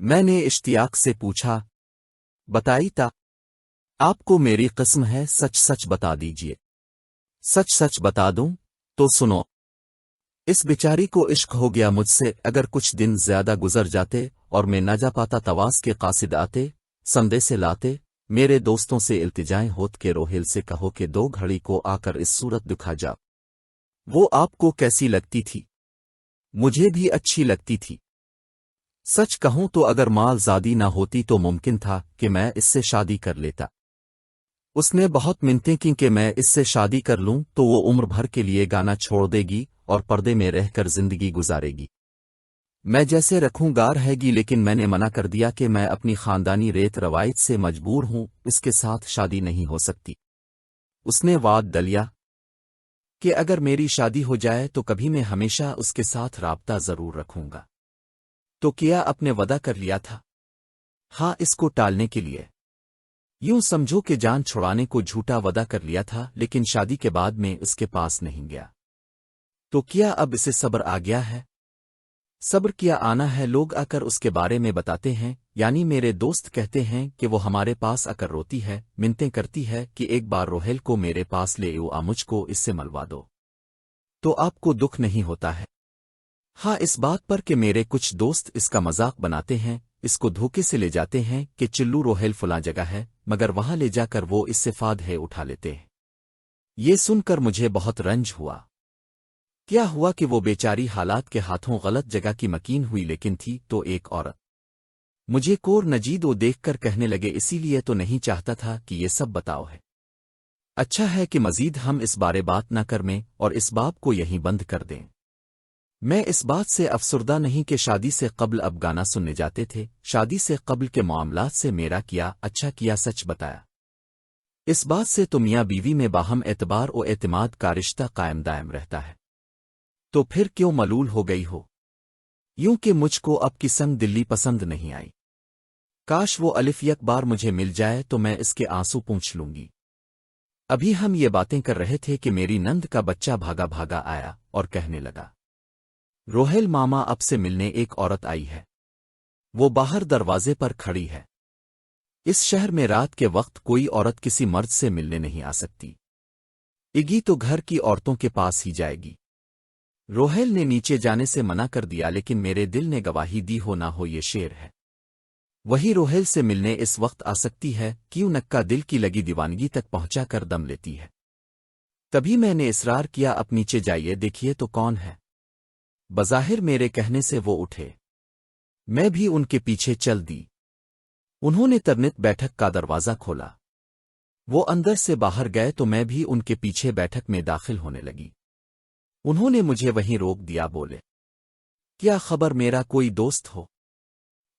میں نے اشتیاق سے پوچھا، بتائی تا آپ کو میری قسم ہے، سچ سچ بتا دیجیے۔ سچ سچ بتا دوں تو سنو، اس بیچاری کو عشق ہو گیا مجھ سے۔ اگر کچھ دن زیادہ گزر جاتے اور میں نہ جا پاتا، تواس کے قاصد آتے، سندے سے لاتے، میرے دوستوں سے التجائیں ہوت کے روہیل سے کہو کہ 2 گھڑی کو آ کر اس صورت دکھا جا۔ وہ آپ کو کیسی لگتی تھی؟ مجھے بھی اچھی لگتی تھی۔ سچ کہوں تو اگر مال زادی نہ ہوتی تو ممکن تھا کہ میں اس سے شادی کر لیتا۔ اس نے بہت منتیں کی کہ میں اس سے شادی کر لوں تو وہ عمر بھر کے لیے گانا چھوڑ دے گی اور پردے میں رہ کر زندگی گزارے گی۔ میں جیسے رکھوں گا رہے گی، لیکن میں نے منع کر دیا کہ میں اپنی خاندانی ریت روایت سے مجبور ہوں، اس کے ساتھ شادی نہیں ہو سکتی۔ اس نے وعد ڈلیا کہ اگر میری شادی ہو جائے تو کبھی میں ہمیشہ اس کے ساتھ رابطہ ضرور رکھوں گا۔ تو کیا اپنے وعدہ کر لیا تھا؟ ہاں، اس کو ٹالنے کے لیے یوں سمجھو کہ جان چھڑانے کو جھوٹا وعدہ کر لیا تھا، لیکن شادی کے بعد میں اس کے پاس نہیں گیا۔ تو کیا اب اسے صبر آ گیا ہے؟ صبر کیا آنا ہے، لوگ آ کر اس کے بارے میں بتاتے ہیں، یعنی میرے دوست کہتے ہیں کہ وہ ہمارے پاس آ کر روتی ہے، منتیں کرتی ہے کہ ایک بار روہیل کو میرے پاس لے آؤ، مجھ کو اس سے ملوا دو۔ تو آپ کو دکھ نہیں ہوتا ہے؟ ہاں، اس بات پر کہ میرے کچھ دوست اس کا مذاق بناتے ہیں، اس کو دھوکے سے لے جاتے ہیں کہ چلو روہیل فلاں جگہ ہے، مگر وہاں لے جا کر وہ اس سے فاد ہے اٹھا لیتے ہیں۔ یہ سن کر مجھے بہت رنج ہوا۔ کیا ہوا کہ وہ بیچاری حالات کے ہاتھوں غلط جگہ کی مکین ہوئی، لیکن تھی تو ایک عورت۔ مجھے کور نجید وہ دیکھ کر کہنے لگے، اسی لیے تو نہیں چاہتا تھا کہ یہ سب بتاؤ ہے۔ اچھا ہے کہ مزید ہم اس بارے بات نہ کریں اور اس باب کو یہیں بند کر دیں۔ میں اس بات سے افسردہ نہیں کہ شادی سے قبل اب گانا سننے جاتے تھے، شادی سے قبل کے معاملات سے میرا کیا اچھا کیا سچ بتایا۔ اس بات سے تو میاں بیوی میں باہم اعتبار و اعتماد کا رشتہ قائم دائم رہتا ہے۔ تو پھر کیوں ملول ہو گئی ہو؟ یوں کہ مجھ کو اب کی سنگ دلی پسند نہیں آئی۔ کاش وہ الف یک بار مجھے مل جائے تو میں اس کے آنسو پونچھ لوں گی۔ ابھی ہم یہ باتیں کر رہے تھے کہ میری نند کا بچہ بھاگا بھاگا آیا اور کہنے لگا، روہیل ماما اب سے ملنے ایک عورت آئی ہے، وہ باہر دروازے پر کھڑی ہے۔ اس شہر میں رات کے وقت کوئی عورت کسی مرد سے ملنے نہیں آ سکتی، اگی تو گھر کی عورتوں کے پاس ہی جائے گی۔ روہیل نے نیچے جانے سے منع کر دیا، لیکن میرے دل نے گواہی دی ہو نہ ہو یہ شعر ہے۔ وہی روہیل سے ملنے اس وقت آ سکتی ہے، کیوں نکا دل کی لگی دیوانگی تک پہنچا کر دم لیتی ہے۔ تبھی میں نے اصرار کیا، اب نیچے جائیے دیکھیے تو کون ہے۔ بظاہر میرے کہنے سے وہ اٹھے، میں بھی ان کے پیچھے چل دی۔ انہوں نے ترنت بیٹھک کا دروازہ کھولا، وہ اندر سے باہر گئے تو میں بھی ان کے پیچھے بیٹھک میں داخل ہونے لگی۔ انہوں نے مجھے وہیں روک دیا، بولے، کیا خبر میرا کوئی دوست ہو؟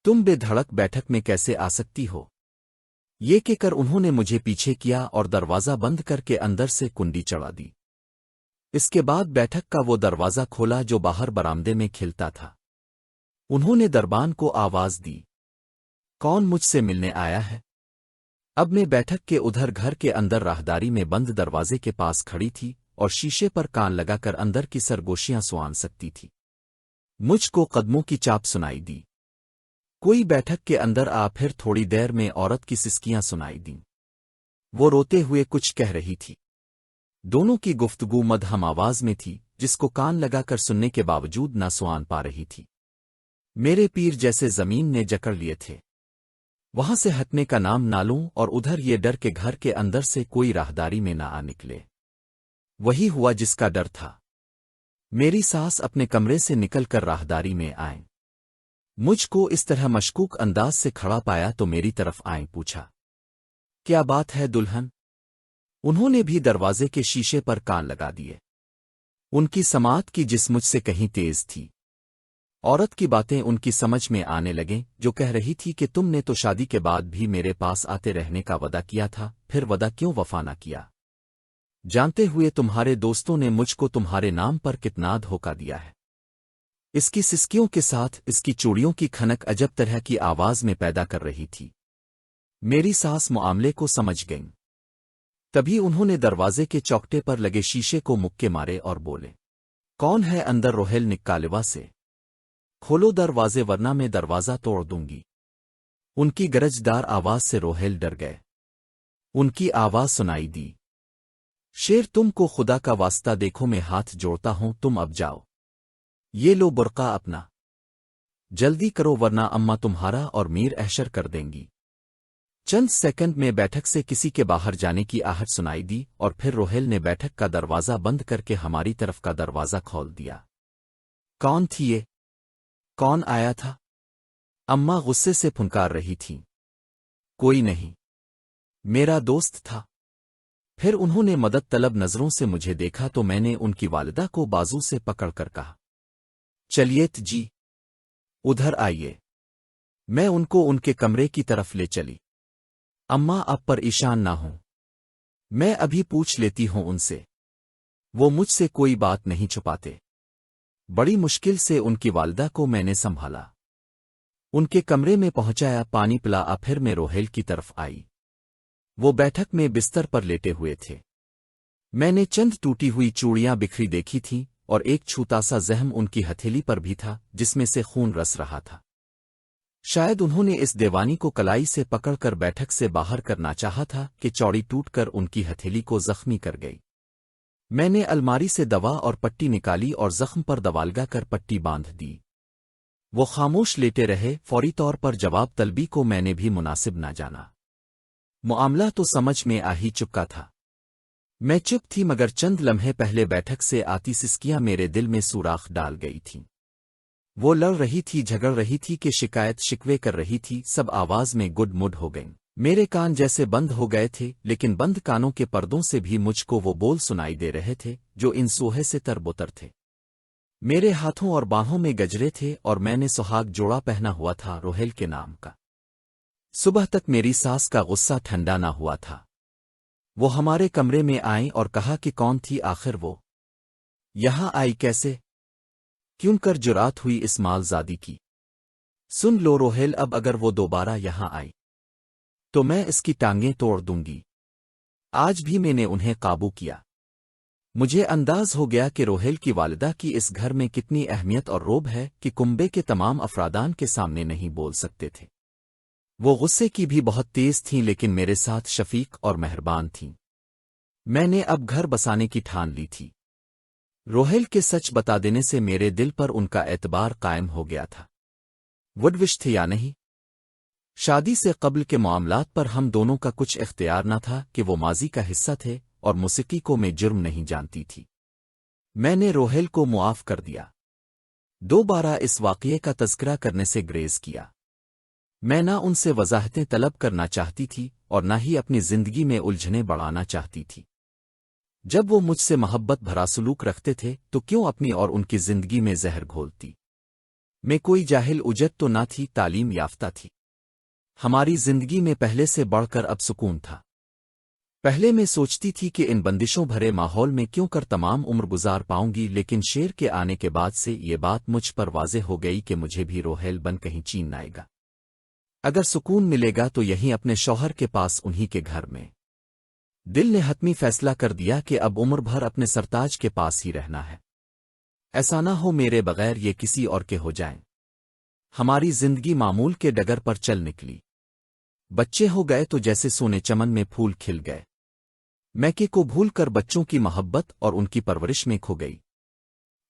تم بے دھڑک بیٹھک میں کیسے آ سکتی ہو؟ یہ کہہ کر انہوں نے مجھے پیچھے کیا اور دروازہ بند کر کے اندر سے کنڈی چڑھا دی۔ اس کے بعد بیٹھک کا وہ دروازہ کھولا جو باہر برآمدے میں کھلتا تھا۔ انہوں نے دربان کو آواز دی، کون مجھ سے ملنے آیا ہے؟ اب میں بیٹھک کے ادھر گھر کے اندر راہداری میں بند دروازے کے پاس کھڑی تھی اور شیشے پر کان لگا کر اندر کی سرگوشیاں سوان سکتی تھی۔ مجھ کو قدموں کی چاپ سنائی دی۔ کوئی بیٹھک کے اندر آ، پھر تھوڑی دیر میں عورت کی سسکیاں سنائی دیں۔ وہ روتے ہوئے کچھ کہہ رہی تھی۔ دونوں کی گفتگو مدھم آواز میں تھی، جس کو کان لگا کر سننے کے باوجود نہ سوان پا رہی تھی۔ میرے پیر جیسے زمین نے جکڑ لیے تھے، وہاں سے ہٹنے کا نام نہ لوں، اور ادھر یہ ڈر کے گھر کے اندر سے کوئی راہداری میں نہ آ نکلے۔ وہی ہوا جس کا ڈر تھا۔ میری ساس اپنے کمرے سے نکل کر راہداری میں آئیں۔ مجھ کو اس طرح مشکوک انداز سے کھڑا پایا تو میری طرف آئیں، پوچھا، کیا بات ہے دلہن؟ انہوں نے بھی دروازے کے شیشے پر کان لگا دیے۔ ان کی سماعت کی جس مجھ سے کہیں تیز تھی۔ عورت کی باتیں ان کی سمجھ میں آنے لگیں، جو کہہ رہی تھی کہ تم نے تو شادی کے بعد بھی میرے پاس آتے رہنے کا وعدہ کیا تھا، پھر وعدہ کیوں وفا نہ کیا؟ جانتے ہوئے تمہارے دوستوں نے مجھ کو تمہارے نام پر کتنا دھوکا دیا ہے۔ اس کی سسکیوں کے ساتھ اس کی چوڑیوں کی کھنک عجب طرح کی آواز میں پیدا کر رہی تھی۔ میری ساس معاملے کو سمجھ گئیں۔ تبھی انہوں نے دروازے کے چوکٹے پر لگے شیشے کو مکے مارے اور بولے، کون ہے اندر؟ روہیل نکالوا سے کھولو دروازے ورنہ میں دروازہ توڑ دوں گی۔ ان کی گرجدار آواز سے روہیل ڈر گئے۔ ان کی آواز سنائی دی، شیر تم کو خدا کا واسطہ دیکھو، میں ہاتھ جوڑتا ہوں، تم اب جاؤ، یہ لو برقع اپنا، جلدی کرو ورنہ اماں تمہارا اور میر احشر کر دیں گی۔ چند سیکنڈ میں بیٹھک سے کسی کے باہر جانے کی آہٹ سنائی دی اور پھر روہیل نے بیٹھک کا دروازہ بند کر کے ہماری طرف کا دروازہ کھول دیا۔ کون تھی یہ؟ کون آیا تھا؟ اماں غصے سے پھنکار رہی تھیں۔ کوئی نہیں، میرا دوست تھا۔ پھر انہوں نے مدد طلب نظروں سے مجھے دیکھا تو میں نے ان کی والدہ کو بازو سے پکڑ کر کہا، چلیے جی، ادھر آئیے۔ میں ان کو ان کے کمرے کی طرف لے چلی۔ اماں آپ پر ایشان نہ ہوں، میں ابھی پوچھ لیتی ہوں ان سے، وہ مجھ سے کوئی بات نہیں چھپاتے۔ بڑی مشکل سے ان کی والدہ کو میں نے سنبھالا، ان کے کمرے میں پہنچایا، پانی پلا، پھر میں روہیل کی طرف آئی۔ وہ بیٹھک میں بستر پر لیٹے ہوئے تھے۔ میں نے چند ٹوٹی ہوئی چوڑیاں بکھری دیکھی تھیں اور ایک چھوٹا سا زخم ان کی ہتھیلی پر بھی تھا جس میں سے خون رس رہا تھا۔ شاید انہوں نے اس دیوانی کو کلائی سے پکڑ کر بیٹھک سے باہر کرنا چاہا تھا کہ چوڑی ٹوٹ کر ان کی ہتھیلی کو زخمی کر گئی۔ میں نے الماری سے دوا اور پٹی نکالی اور زخم پر دوالگا کر پٹی باندھ دی۔ وہ خاموش لیٹے رہے، فوری طور پر جواب طلبی کو میں نے بھی مناسب نہ جانا۔ معاملہ تو سمجھ میں آ ہی چکا تھا۔ میں چپ تھی، مگر چند لمحے پہلے بیٹھک سے آتی سسکیاں میرے دل میں سوراخ ڈال گئی تھیں۔ وہ لڑ رہی تھی، جھگڑ رہی تھی کہ شکایت شکوے کر رہی تھی، سب آواز میں گڈ مڈ ہو گئیں۔ میرے کان جیسے بند ہو گئے تھے، لیکن بند کانوں کے پردوں سے بھی مجھ کو وہ بول سنائی دے رہے تھے جو ان سوہے سے تربتر تھے۔ میرے ہاتھوں اور باہوں میں گجرے تھے اور میں نے سہاگ جوڑا پہنا ہوا تھا روہیل کے نام کا۔ صبح تک میری ساس کا غصہ ٹھنڈا نہ ہوا تھا۔ وہ ہمارے کمرے میں آئیں اور کہا کہ کون تھی آخر وہ؟ یہاں آئی کیسے؟ کیوں کر جرات ہوئی اس مال زادی کی؟ سن لو روہیل، اب اگر وہ دوبارہ یہاں آئی تو میں اس کی ٹانگیں توڑ دوں گی۔ آج بھی میں نے انہیں قابو کیا۔ مجھے انداز ہو گیا کہ روہیل کی والدہ کی اس گھر میں کتنی اہمیت اور روب ہے کہ کنبے کے تمام افرادان کے سامنے نہیں بول سکتے تھے۔ وہ غصے کی بھی بہت تیز تھیں، لیکن میرے ساتھ شفیق اور مہربان تھیں۔ میں نے اب گھر بسانے کی ٹھان لی تھی۔ روہیل کے سچ بتا دینے سے میرے دل پر ان کا اعتبار قائم ہو گیا تھا۔ وڈوش تھے یا نہیں، شادی سے قبل کے معاملات پر ہم دونوں کا کچھ اختیار نہ تھا کہ وہ ماضی کا حصہ تھے اور موسیقی کو میں جرم نہیں جانتی تھی۔ میں نے روہیل کو معاف کر دیا، دوبارہ اس واقعے کا تذکرہ کرنے سے گریز کیا۔ میں نہ ان سے وضاحتیں طلب کرنا چاہتی تھی اور نہ ہی اپنی زندگی میں الجھنیں بڑھانا چاہتی تھی۔ جب وہ مجھ سے محبت بھرا سلوک رکھتے تھے تو کیوں اپنی اور ان کی زندگی میں زہر گھولتی؟ میں کوئی جاہل اجت تو نہ تھی، تعلیم یافتہ تھی۔ ہماری زندگی میں پہلے سے بڑھ کر اب سکون تھا۔ پہلے میں سوچتی تھی کہ ان بندشوں بھرے ماحول میں کیوں کر تمام عمر گزار پاؤں گی، لیکن شیر کے آنے کے بعد سے یہ بات مجھ پر واضح ہو گئی کہ مجھے بھی روہیل بن کہیں چین آئے گا۔ اگر سکون ملے گا تو یہیں اپنے شوہر کے پاس، انہی کے گھر میں۔ دل نے حتمی فیصلہ کر دیا کہ اب عمر بھر اپنے سرتاج کے پاس ہی رہنا ہے۔ ایسا نہ ہو میرے بغیر یہ کسی اور کے ہو جائیں۔ ہماری زندگی معمول کے ڈگر پر چل نکلی۔ بچے ہو گئے تو جیسے سونے چمن میں پھول کھل گئے۔ میکے کو بھول کر بچوں کی محبت اور ان کی پرورش میں کھو گئی۔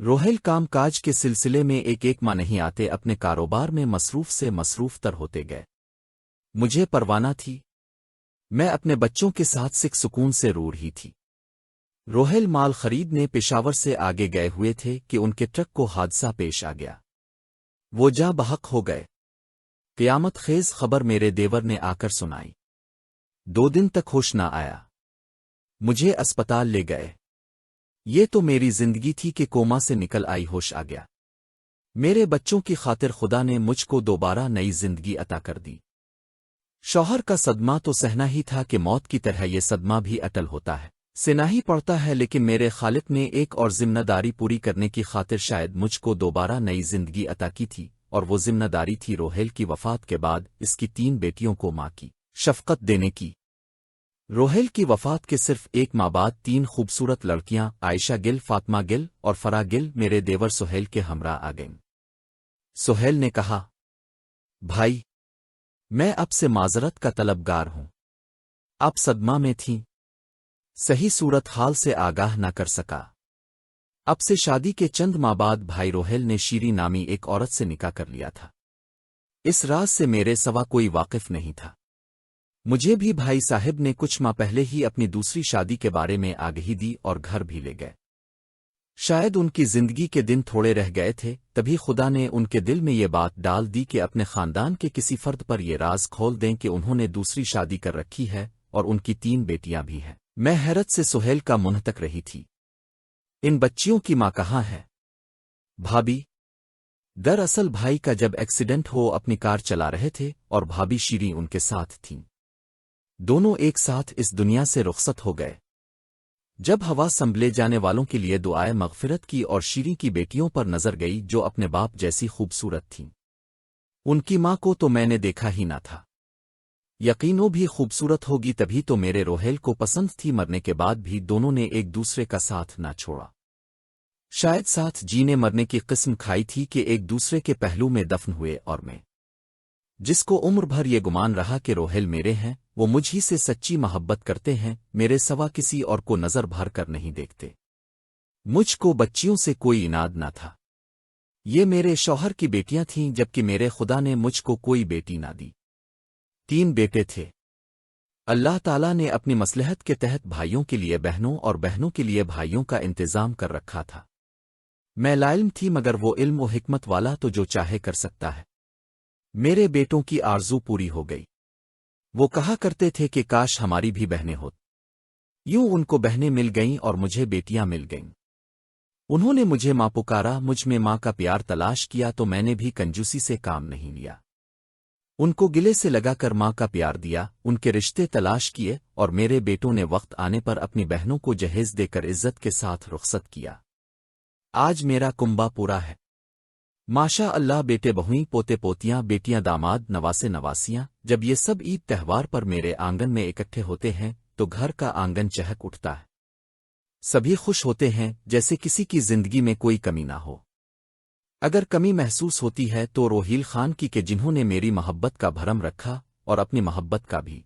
روہیل کام کاج کے سلسلے میں ایک ماہ نہیں آتے اپنے کاروبار میں مصروف سے مصروف تر ہوتے گئے۔ مجھے پروانہ تھی، میں اپنے بچوں کے ساتھ سکون سے رو رہی تھی۔ روہیل مال خریدنے پشاور سے آگے گئے ہوئے تھے کہ ان کے ٹرک کو حادثہ پیش آ گیا۔ وہ جاں بحق ہو گئے۔ قیامت خیز خبر میرے دیور نے آ کر سنائی۔ 2 دن تک ہوش نہ آیا، مجھے اسپتال لے گئے۔ یہ تو میری زندگی تھی کہ کوما سے نکل آئی ہوش آ گیا۔ میرے بچوں کی خاطر خدا نے مجھ کو دوبارہ نئی زندگی عطا کر دی۔ شوہر کا صدمہ تو سہنا ہی تھا کہ موت کی طرح یہ صدمہ بھی اٹل ہوتا ہے، سنا ہی پڑتا ہے، لیکن میرے خالق نے ایک اور ذمہ داری پوری کرنے کی خاطر شاید مجھ کو دوبارہ نئی زندگی عطا کی تھی، اور وہ ذمہ داری تھی روہیل کی وفات کے بعد اس کی 3 بیٹیوں کو ماں کی شفقت دینے کی۔ روہیل کی وفات کے صرف 1 ماہ بعد 3 خوبصورت لڑکیاں عائشہ گل، فاطمہ گل اور فرا گل میرے دیور سہیل کے ہمراہ آ گئیں۔ سہیل نے کہا، بھائی میں اب سے معذرت کا طلبگار ہوں۔ اب صدمہ میں تھیں، صحیح صورت حال سے آگاہ نہ کر سکا۔ اب سے شادی کے چند ماہ بعد بھائی روہیل نے شیری نامی ایک عورت سے نکاح کر لیا تھا۔ اس راز سے میرے سوا کوئی واقف نہیں تھا۔ مجھے بھی بھائی صاحب نے کچھ ماہ پہلے ہی اپنی دوسری شادی کے بارے میں آگہی دی اور گھر بھی لے گئے۔ شاید ان کی زندگی کے دن تھوڑے رہ گئے تھے، تبھی خدا نے ان کے دل میں یہ بات ڈال دی کہ اپنے خاندان کے کسی فرد پر یہ راز کھول دیں کہ انہوں نے دوسری شادی کر رکھی ہے اور ان کی 3 بیٹیاں بھی ہیں۔ میں حیرت سے سہیل کا منہ تک رہی تھی۔ ان بچیوں کی ماں کہاں ہے؟ بھابھی؟ دراصل بھائی کا جب ایکسیڈنٹ ہو اپنی کار چلا رہے تھے اور بھابھی شیری ان کے ساتھ تھیں۔ دونوں ایک ساتھ اس دنیا سے رخصت ہو گئے۔ جب ہوا سنبھلے جانے والوں کے لیے دعائے مغفرت کی اور شیری کی بیٹیوں پر نظر گئی جو اپنے باپ جیسی خوبصورت تھیں۔ ان کی ماں کو تو میں نے دیکھا ہی نہ تھا۔ یقینوں بھی خوبصورت ہوگی، تبھی تو میرے روہیل کو پسند تھی۔ مرنے کے بعد بھی دونوں نے ایک دوسرے کا ساتھ نہ چھوڑا۔ شاید ساتھ جینے مرنے کی قسم کھائی تھی کہ ایک دوسرے کے پہلو میں دفن ہوئے، اور میں جس کو عمر بھر یہ گمان رہا کہ روہیل میرے ہیں، وہ مجھ ہی سے سچی محبت کرتے ہیں، میرے سوا کسی اور کو نظر بھر کر نہیں دیکھتے۔ مجھ کو بچیوں سے کوئی اناد نہ تھا۔ یہ میرے شوہر کی بیٹیاں تھیں، جبکہ میرے خدا نے مجھ کو کوئی بیٹی نہ دی۔ 3 بیٹے تھے۔ اللہ تعالیٰ نے اپنی مصلحت کے تحت بھائیوں کے لیے بہنوں اور بہنوں کے لیے بھائیوں کا انتظام کر رکھا تھا۔ میں لاعلم تھی، مگر وہ علم و حکمت والا تو جو چاہے کر سکتا ہے۔ میرے بیٹوں کی آرزو پوری ہو گئی۔ وہ کہا کرتے تھے کہ کاش ہماری بھی بہنیں ہوت۔ یوں ان کو بہنیں مل گئیں اور مجھے بیٹیاں مل گئیں۔ انہوں نے مجھے ماں پکارا، مجھ میں ماں کا پیار تلاش کیا تو میں نے بھی کنجوسی سے کام نہیں لیا۔ ان کو گلے سے لگا کر ماں کا پیار دیا، ان کے رشتے تلاش کیے، اور میرے بیٹوں نے وقت آنے پر اپنی بہنوں کو جہیز دے کر عزت کے ساتھ رخصت کیا۔ آج میرا کنبہ پورا ہے۔ ماشاء اللہ، بیٹے بہوئیں، پوتے پوتیاں، بیٹیاں داماد، نواسے نواسیاں۔ جب یہ سب عید تہوار پر میرے آنگن میں اکٹھے ہوتے ہیں تو گھر کا آنگن چہک اٹھتا ہے۔ سبھی خوش ہوتے ہیں جیسے کسی کی زندگی میں کوئی کمی نہ ہو۔ اگر کمی محسوس ہوتی ہے تو روہیل خان کی کہ جنہوں نے میری محبت کا بھرم رکھا اور اپنی محبت کا بھی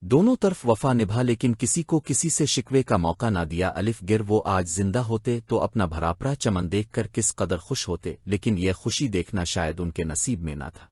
دونوں طرف وفا نبھا، لیکن کسی کو کسی سے شکوے کا موقع نہ دیا۔ الف گر وہ آج زندہ ہوتے تو اپنا بھراپرا چمن دیکھ کر کس قدر خوش ہوتے، لیکن یہ خوشی دیکھنا شاید ان کے نصیب میں نہ تھا۔